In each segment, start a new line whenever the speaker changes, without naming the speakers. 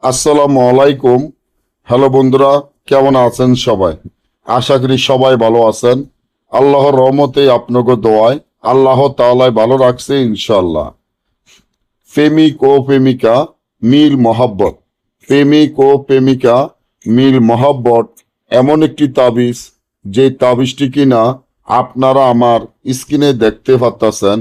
আসসালামু আলাইকুম। হ্যালো বন্ধুরা, কেমন আছেন সবাই? আশা করি সবাই ভালো আছেন। আল্লাহর রহমতে আপনাকে দোয়ায় আল্লাহ তাআলাই ভালো রাখছে ইনশাআল্লাহ। প্রেমিক ও প্রেমিকা মিল মহাব্বত। প্রেমিক ও প্রেমিকা মিল মহাব্বত এমন একটি তাবিজ, যে তাবিজটি কিনা আপনারা আমার স্ক্রিনে দেখতে পাচ্ছেন।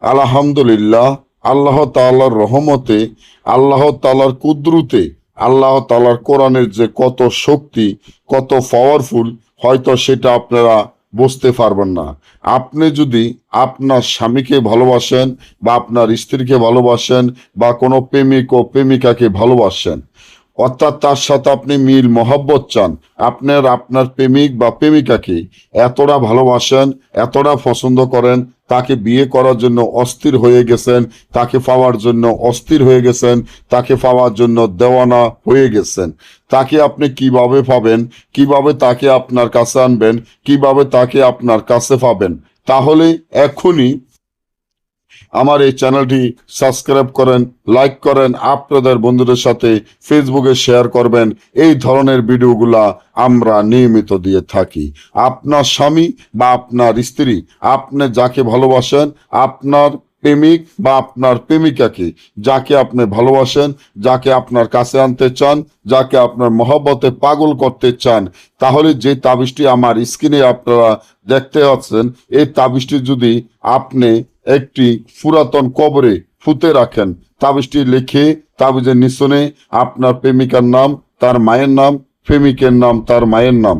আলহামদুলিল্লাহ, আল্লাহ তাআলার রহমতে, আল্লাহ তাআলার কুদরতে, আল্লাহ তাআলার কোরআনের যে কত শক্তি, কত পাওয়ারফুল, হয়তো সেটা আপনারা বুঝতে পারবেন না। আপনি যদি আপনার স্বামীকে ভালোবাসেন বা আপনার স্ত্রীকে ভালোবাসেন বা কোনো প্রেমিক ও প্রেমিকাকে ভালোবাসেন, অর্থাৎ তার সাথে আপনি মিল মহব্বত চান, আপনার প্রেমিক বা প্রেমিকাকে এতটা ভালোবাসেন, এতটা পছন্দ করেন, তাকে বিয়ে করার জন্য অস্থির হয়ে গেছেন, তাকে পাওয়ার জন্য অস্থির হয়ে গেছেন, তাকে পাওয়ার জন্য দেওয়ানা হয়ে গেছেন, তাকে আপনি কিভাবে পাবেন, কিভাবে তাকে আপনার কাছে আনবেন, কিভাবে তাকে আপনার কাছে পাবেন, তাহলে এখনই আমার এই চ্যানেলটি সাবস্ক্রাইব করেন, লাইক করেন, আপনাদের বন্ধুদের সাথে ফেসবুকে শেয়ার করবেন। এই ধরনের ভিডিওগুলা আমরা নিয়মিত দিয়ে থাকি। আপনার স্বামী বা আপনার স্ত্রী, আপনি যাকে ভালোবাসেন, আপনার প্রেমিক বা আপনার প্রেমিকাকে, যাকে আপনি ভালোবাসেন, যাকে আপনার কাছে আনতে চান, যাকে আপনার মহব্বতে পাগল করতে চান, তাহলে যে তাবিজটি আমার স্ক্রিনে আপনারা দেখতে পাচ্ছেন, এই তাবিজটি যদি আপনি একটি পুরাতন কবরে পুঁতে রাখেন, তাবিজটি লিখে তাবিজের নিচনে আপনার প্রেমিকার নাম, তার মায়ের নাম, প্রেমিকের নাম, তার মায়ের নাম,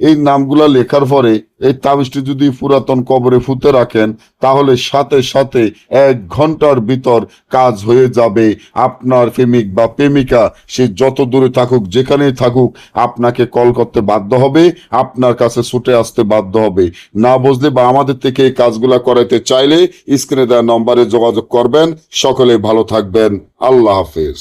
এই নামগুলা লেখার পরে এই তাবিজটি যদি পুরাতন কবরে পুঁতে রাখেন, তাহলে সাথে সাথে 1 ঘন্টার ভিতর কাজ হয়ে যাবে। আপনার প্রেমিক বা প্রেমিকা সে যত দূরে থাকুক, যেখানেই থাকুক, আপনাকে কল করতে বাধ্য হবে, আপনার কাছে ছুটে আসতে বাধ্য হবে। না বুঝলে বা আমাদের থেকে এই কাজগুলা করাইতে চাইলে স্ক্রিনে দেওয়া নম্বরে যোগাযোগ করবেন। সকলে ভালো থাকবেন। আল্লাহ হাফেজ।